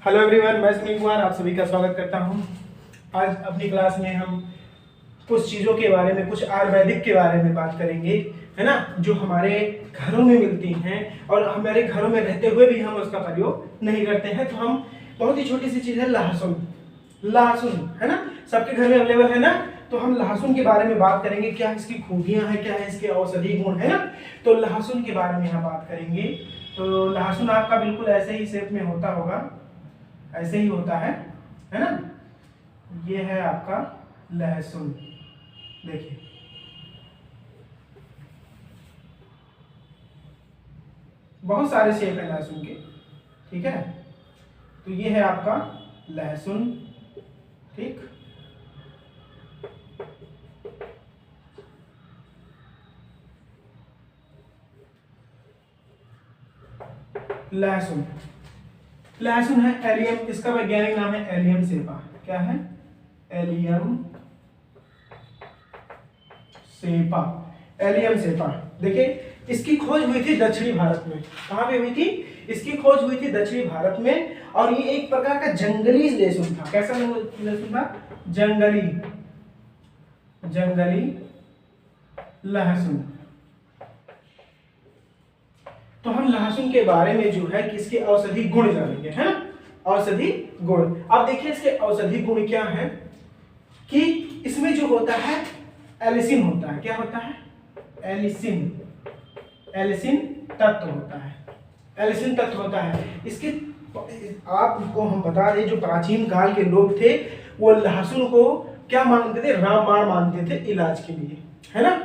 Hello everyone, मैं सुनील कुमार आप सभी का स्वागत करता हूं। आज अपनी क्लास में हम कुछ चीज़ों के बारे में, कुछ आयुर्वेदिक के बारे में बात करेंगे, है ना, जो हमारे घरों में मिलती हैं और हमारे घरों में रहते हुए भी हम उसका प्रयोग नहीं करते हैं। तो हम बहुत ही छोटी सी चीज़ है लहसुन। लहसुन है ना, सबके घर में अवेलेबल है ना। तो हम लहसुन के बारे में बात करेंगे, क्या इसकी खूबियाँ हैं, क्या है इसके औषधि गुण, है ना। तो लहसुन के बारे में हम बात करेंगे। तो लहसुन आपका बिल्कुल ऐसे ही शेप में होता होगा, ऐसे ही होता है ना। ये है आपका लहसुन, देखिए बहुत सारे शेप है लहसुन के, ठीक है। तो ये है आपका लहसुन, ठीक। लहसुन लहसुन है एलियम, इसका वैज्ञानिक नाम है एलियम सेपा। क्या है? Allium cepa, allium cepa. देखिए इसकी खोज हुई थी दक्षिणी भारत में। कहां पे हुई थी? इसकी खोज हुई थी दक्षिणी भारत में। और ये एक प्रकार का जंगली लहसुन था। कैसा लहसुन था? जंगली लहसुन। तो हम लहसुन के बारे में जो है कि इसके औषधि गुण जानेंगे, है ना। औषधि गुण, अब देखिए इसके औषधि गुण क्या है कि इसमें जो होता है एलिसिन होता है। क्या होता है? एलिसिन तत्व होता है। एलिसिन तत्व होता है इसके। आपको हम बता दें, जो प्राचीन काल के लोग थे वो लहसुन को क्या मानते थे? रामबाण मानते थे इलाज के लिए, है ना।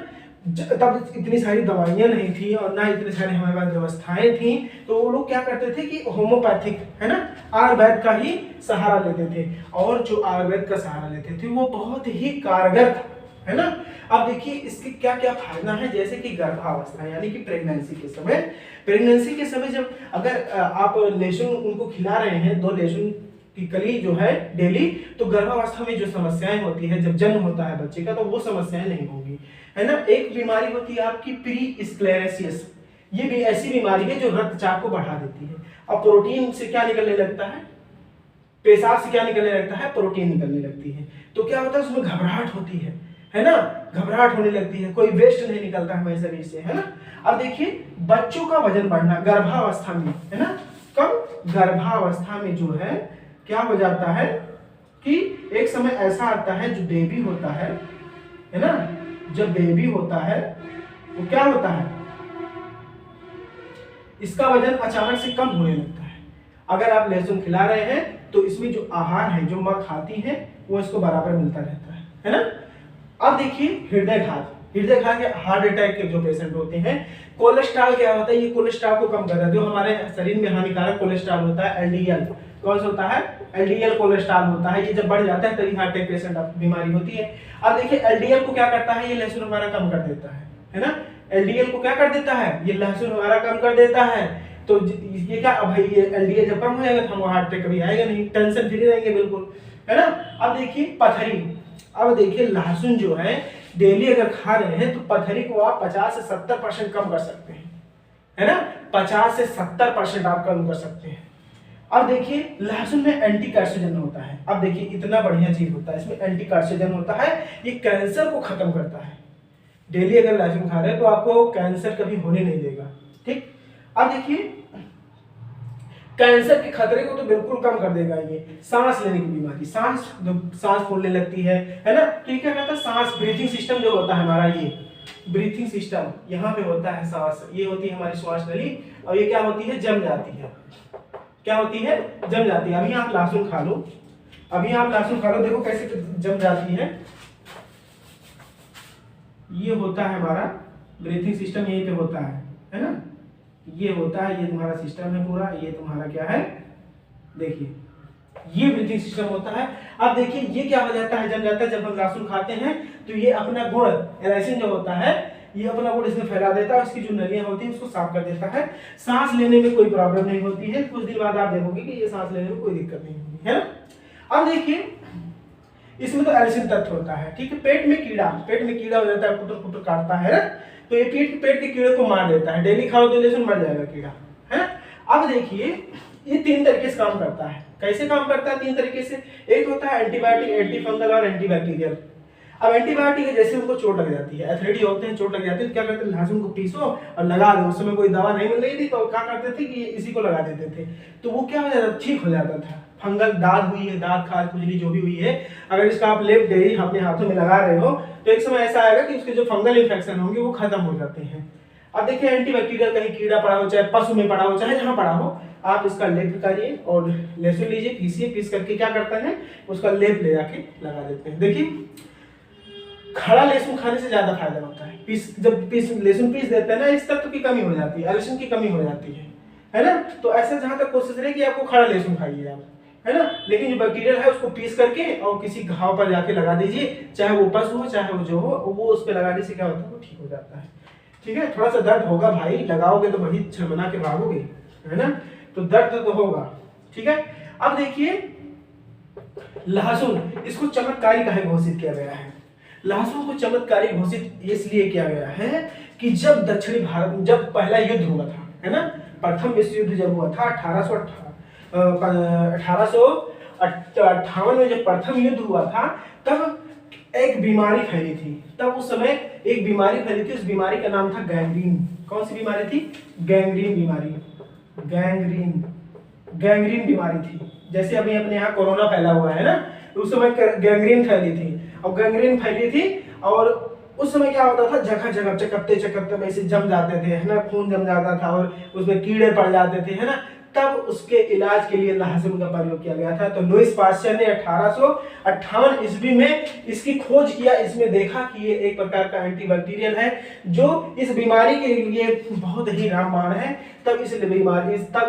तब इतनी सारी दवाइयां नहीं थी और ना इतने सारे हमारे पास व्यवस्थाएं थी। तो वो लोग क्या करते थे कि होम्योपैथिक, है ना, आयुर्वेद का ही सहारा लेते थे। और जो आयुर्वेद का सहारा लेते थे वो बहुत ही कारगर था, है ना। अब देखिए इसके क्या क्या फायदा है, जैसे कि गर्भावस्था यानी कि प्रेगनेंसी के समय जब अगर आप लहसुन उनको खिला रहे हैं, 2 लहसुन की कली जो है डेली, तो गर्भावस्था में जो समस्याएं होती है, जब जन्म होता है बच्चे का, तो वो समस्याएं नहीं होगी, है ना। एक बीमारी होती है आपकी प्री स्क्लेरोसिस। ये भी ऐसी बीमारी है जो रक्तचाप को बढ़ा देती है। अब प्रोटीन से क्या निकलने लगता है? पेशाब से क्या निकलने लगता है? प्रोटीन निकलने लगती है। तो क्या होता है? उसमें घबराहट होती है ना, घबराहट होने लगती है, कोई वेस्ट नहीं निकलता हमारे शरीर से, है ना। अब देखिए बच्चों का वजन बढ़ना गर्भावस्था में, है ना। कब? गर्भावस्था में जो है क्या हो जाता है कि एक समय ऐसा आता है, जो बेबी होता है ना, जब बेबी होता है वो क्या होता है, इसका वजन अचानक से कम होने लगता है। अगर आप लहसुन खिला रहे हैं तो इसमें जो आहार है, जो मां खाती है, वो इसको बराबर मिलता रहता है ना। अब देखिए हृदयघात के, हार्ट अटैक के जो पेशेंट होते हैं, कोलेस्ट्रॉल क्या होता है? ये कोलेस्ट्रॉल को कम करता है। जो हमारे शरीर में हानिकारक कोलेस्ट्रॉल होता है, एलडीएल, कौन सा होता है? एलडीएल कोलेस्ट्रॉल होता है। ये जब बढ़ जाता है तभी हार्ट अटैक पेशेंट बीमारी होती है। अब देखिए एलडीएल को क्या करता है? ये लहसुन हमारा कम कर देता है ना। एलडीएल को क्या कर देता है? ये लहसुन हमारा कम कर देता है। तो ये क्या, अब भाई ये एलडीएल जब कम हो जाएगा तो हमको हार्ट अटैक कभी आएगा नहीं, टेंशन फ्री रहेंगे बिल्कुल, है ना। अब देखिए पथरी। अब देखिए लहसुन जो है डेली अगर खा रहे हैं तो पथरी को आप 50 से 70% कम कर सकते हैं, है ना। 50 से 70% आप कम कर सकते हैं। अब देखिए लहसुन में एंटी कार्सिनोजन होता है। अब देखिए इतना बढ़िया चीज होता है, इसमें एंटी कार्सिनोजन होता है, ये कैंसर को खत्म करता है। डेली अगर लहसुन खा रहे हैं तो आपको कैंसर कभी होने नहीं देगा, ठीक। अब देखिए कैंसर के खतरे को तो बिल्कुल कम कर देगा ये। सांस लेने की बीमारी, सांस फूलने लगती है ना। तो ये क्या कहता है? सांस, ब्रीथिंग सिस्टम जो होता है हमारा, ये ब्रीथिंग सिस्टम यहाँ पे होता है सांस, ये होती है हमारी श्वास नली। और ये क्या होती है? जम जाती है। क्या होती है? जम जाती है। अभी आप लहसुन खा लो, देखो कैसे जम जाती है। ये होता है हमारा ब्रीथिंग सिस्टम, यहीं पे होता है ना। ये होता है, ये तुम्हारा सिस्टम है पूरा, ये तुम्हारा क्या है, देखिए ये ब्रीथिंग सिस्टम होता है। अब देखिए ये क्या हो जाता है, जम जाता है। जब हम लहसुन खाते हैं तो ये अपना गुण, एलाइसिन जो होता है, ये अपना गुण इसमें फैला देता है, इसकी जो नलियां होती है उसको साफ कर देता है। सांस लेने में कोई प्रॉब्लम नहीं होती है। कुछ दिन बाद आप देखोगे कि ये सांस लेने में कोई दिक्कत नहीं होगी, है ना। अब देखिए इसमें तो एलिसिन तत्व होता है, ठीक है। पेट में कीड़ा हो जाता है, कुतर कुतर काटता है ना, तो ये पेट के कीड़े को मार देता है। डेली खाओ तो लहसुन मर जाएगा कीड़ा, है ना। अब देखिए ये 3 तरीके से काम करता है। कैसे काम करता है 3 तरीके से? एक होता है एंटीबायोटिक, एंटी फंगल और एंटीबैक्टीरियल। अब एंटीबायोटिक है, जैसे उनको चोट लग जाती है, एथलेटिक होते हैं, चोट लग जाती है तो क्या करते हैं, लहसुन को पीसो और लगा दो। उस समय कोई दवा नहीं मिल रही थी तो क्या करते थे कि इसी को लगा देते थे, तो वो क्या हो जाता, ठीक हो जाता था। फंगल दाद हुई है, दाद खाज खुजली जो भी हुई है, अगर इसका आप लेप डेली अपने हाथों में लगा रहे हो तो एक समय ऐसा आएगा कि उसके जो फंगल इन्फेक्शन होंगे वो खत्म हो जाते हैं। अब देखिए एंटीबैक्टीरियल, कहीं कीड़ा पड़ा हो, चाहे पशु में पड़ा हो, चाहे जहाँ पड़ा हो, आप इसका लेप करिए और लहसुन लीजिए, पीसिए, पीस करके क्या करता है उसका लेप ले जाके लगा देते हैं। देखिए खड़ा लहसुन खाने से ज्यादा फायदा होता है। जब लहसुन पीस देते हैं ना, इस तत्व की कमी हो जाती है, लहसुन की कमी हो जाती है ना। तो ऐसा जहां तक कोशिश रहे कि आपको खड़ा लहसुन खाइए आप, है ना। लेकिन जो बैक्टीरियल है उसको पीस करके और किसी घाव पर जाके लगा दीजिए, चाहे वो पशु हो चाहे वो जो हो, वो उस पर लगाने से क्या होता है वो ठीक हो जाता है। ठीक है, थोड़ा सा दर्द होगा भाई, लगाओगे तो वही छमना के भागोगे, है ना, तो दर्द तो होगा। ठीक है, अब देखिए लहसुन, इसको चमत्कारी काहे घोषित किया गया है? लहसुन को चमत्कारी घोषित इसलिए किया गया है कि जब दक्षिणी भारत में जब पहला युद्ध हुआ था, है ना, प्रथम विश्व युद्ध जब हुआ था 1858 में जब प्रथम युद्ध हुआ था, तब एक बीमारी फैली थी। तब उस समय एक बीमारी फैली थी, उस बीमारी का नाम था गैंग्रीन। कौन सी बीमारी थी? गैंग्रीन बीमारी। गैंग्रीन बीमारी थी। जैसे अभी अपने यहाँ कोरोना फैला हुआ है ना, तो उस समय गैंग्रीन फैली थी। और गैंग्रीन फैली थी और उस समय क्या होता था, जगह जगह चकपते वैसे जम जाते थे, है ना, खून जम जाता था और उसमें कीड़े पड़ जाते थे, है ना। तब उसके इलाज के लिए लहसुन का प्रयोग किया गया था। तो लुईस पाश्चर ने 1858 ईस्वी में इसकी खोज किया। इसमें देखा कि ये एक प्रकार का एंटीबैक्टीरियल है जो इस बीमारी के लिए बहुत ही रामबाण है। तब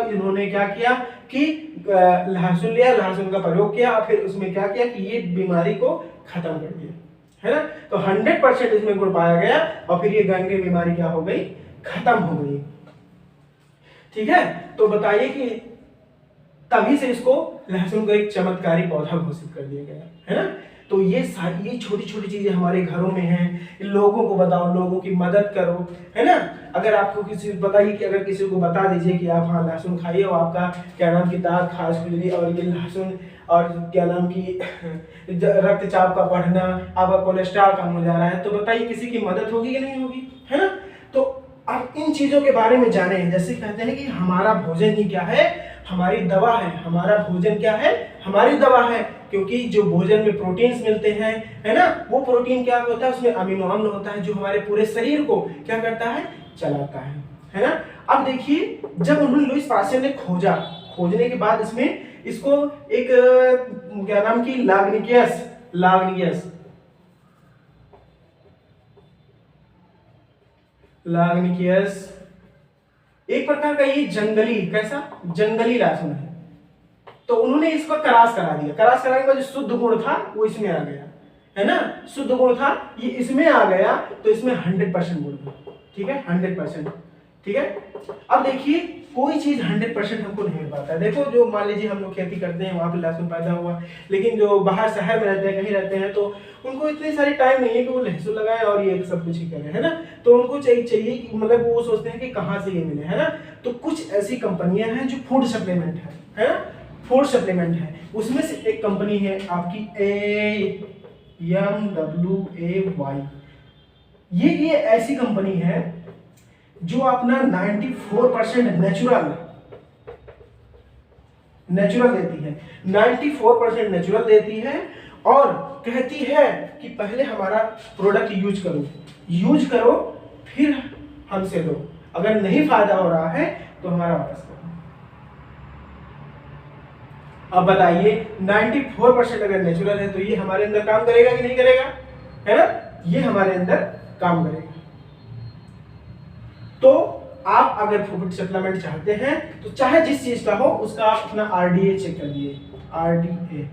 इन्होंने क्या किया कि लहसुन लिया, लहसुन का प्रयोग किया और फिर उसमें क्या किया कि ये बीमारी को खत्म कर दिया, है ना। तो 100% इसमें गुण पाया गया और फिर ये गैंग्रीन बीमारी क्या हो गई, खत्म हो गई। ठीक है, तो बताइए कि तभी से इसको लहसुन को एक चमत्कारी पौधा घोषित कर दिया गया, है ना। तो ये छोटी छोटी चीजें हमारे घरों में हैं, लोगों को बताओ, लोगों की मदद करो, है ना। अगर आपको किसी बताइए कि अगर किसी को बता दीजिए कि आप हाँ लहसुन खाइए और आपका क्या नाम की दाद खाज खुजली और ये लहसुन और क्या नाम की रक्तचाप का बढ़ना, आपका कोलेस्ट्रॉल कम हो जा रहा है, तो बताइए किसी की मदद होगी कि नहीं होगी, है ना। तो आप इन चीजों के बारे में जाने, जैसे कहते हैं कि हमारा भोजन ही क्या है, हमारी दवा है। हमारा भोजन क्या है, हमारी दवा है। क्योंकि जो भोजन में प्रोटीन्स मिलते हैं, है ना, वो प्रोटीन क्या होता है, उसमें अमीनो अम्ल होता है जो हमारे पूरे शरीर को क्या करता है, चलाता है ना। अब देखिए जब उन्होंने लुईस पाश्चर ने खोजने के बाद इसको एक क्या नाम की लागनिकियस एक प्रकार का ये जंगली लहसुन है। तो उन्होंने इसको क्रॉस करा दिया। क्रॉस कराने के बाद जो शुद्ध गुण था वो इसमें आ गया, है ना, शुद्ध गुण था ये इसमें आ गया, तो इसमें 100% गुण था। ठीक है, 100%। ठीक है, अब देखिए कोई चीज 100% हमको नहीं मिल पाता है। देखो जो मान लीजिए हम लोग खेती करते हैं, वहां पे लहसुन पैदा हुआ, लेकिन जो बाहर शहर में रहते हैं, कहीं रहते हैं, तो उनको इतनी सारी टाइम नहीं है कि वो लहसुन लगाए और ये सब कुछ ही करें, है ना। तो उनको चाहिए कि मतलब वो सोचते हैं कि कहाँ से ये मिले, है ना। तो कुछ ऐसी कंपनियां हैं जो फूड सप्लीमेंट है ना, फूड सप्लीमेंट है। उसमें से एक कंपनी है आपकी AMWAY। ये ऐसी कंपनी है जो अपना 94% नेचुरल देती है, 94% नेचुरल देती है और कहती है कि पहले हमारा प्रोडक्ट यूज करो फिर हमसे लो, अगर नहीं फायदा हो रहा है तो हमारा वापस करो। अब बताइए 94% अगर नेचुरल है तो ये हमारे अंदर काम करेगा कि नहीं करेगा, है ना, ये हमारे अंदर काम करेगा। तो आप अगर फूड सप्लीमेंट चाहते हैं तो चाहे जिस चीज का हो उसका आप अपना RDA चेक कर लिए, RDA।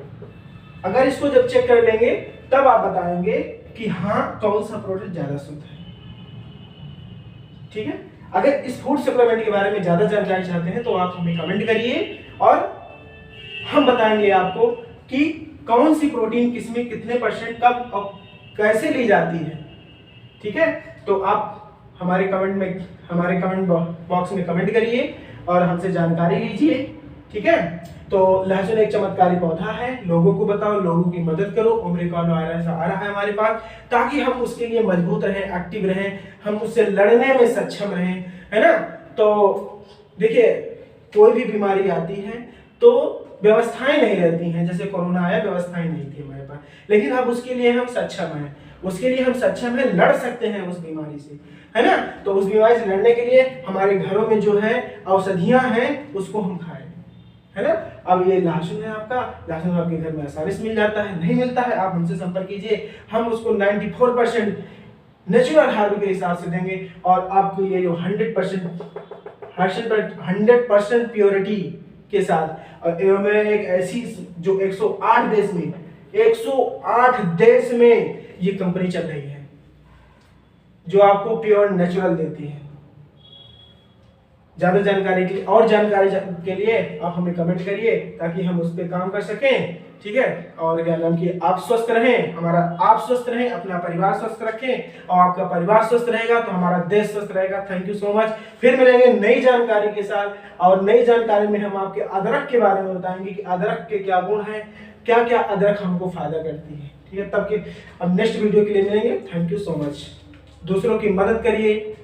अगर इसको जब चेक कर लेंगे तब आप बताएंगे कि हाँ कौन सा प्रोडक्ट ज्यादा शुद्ध है। ठीक है, अगर इस फूड सप्लीमेंट के बारे में ज्यादा जानकारी चाहते हैं तो आप हमें कमेंट करिए और हम बताएंगे आपको कि कौन सी प्रोटीन किसमें कितने % कब और कैसे ली जाती है। ठीक है, तो आप हमारे कमेंट बॉक्स में कमेंट करिए और हमसे जानकारी लीजिए। ठीक है। तो लहसुन एक चमत्कारी पौधा है, लोगों को बताओ, लोगों की मदद करो। ओमिक्रॉन वायरस आ रहा है हमारे पास, ताकि हम उसके लिए मजबूत रहें, एक्टिव रहें, हम उससे लड़ने में सक्षम रहें, है ना। तो देखिए, कोई भी बीमारी आती है तो व्यवस्थाएं नहीं रहती हैं। जैसे कोरोना आया, व्यवस्थाएं नहीं थी हमारे पास, लेकिन अब उसके लिए हम सक्षम हैं, उसके लिए हम सक्षम हैं, लड़ सकते हैं उस बीमारी से, है ना। तो उस बीमारी से लड़ने के लिए हमारे घरों में जो है औषधियां हैं, उसको हम खाएं, है ना। अब ये लहसुन है आपका, लहसुन आपके घर में आसानी से मिल जाता है, नहीं मिलता है आप हमसे संपर्क कीजिए, हम उसको 94% नेचुरल हर्ब के हिसाब से देंगे, और आपको ये जो 100% प्योरिटी के साथ, और एवं एक ऐसी जो 108 देश में, 108 देश में ये कंपनी चल रही है, जो आपको प्योर नेचुरल देती है। ज्यादा जानकारी के लिए, और जानकारी के लिए आप हमें कमेंट करिए, ताकि हम उस पर काम कर सकें, ठीक है। और क्या नाम कि आप स्वस्थ रहें, हमारा आप स्वस्थ रहें, अपना परिवार स्वस्थ रखें, और आपका परिवार स्वस्थ रहेगा तो हमारा देश स्वस्थ रहेगा। Thank you so much. फिर मिलेंगे नई जानकारी के साथ, और नई जानकारी में हम आपके अदरक के बारे में बताएंगे कि अदरक के क्या गुण हैं, क्या क्या अदरक हमको फायदा करती है, ठीक है। तब के अब नेक्स्ट वीडियो के लिए मिलेंगे। Thank you so much. दूसरों की मदद करिए,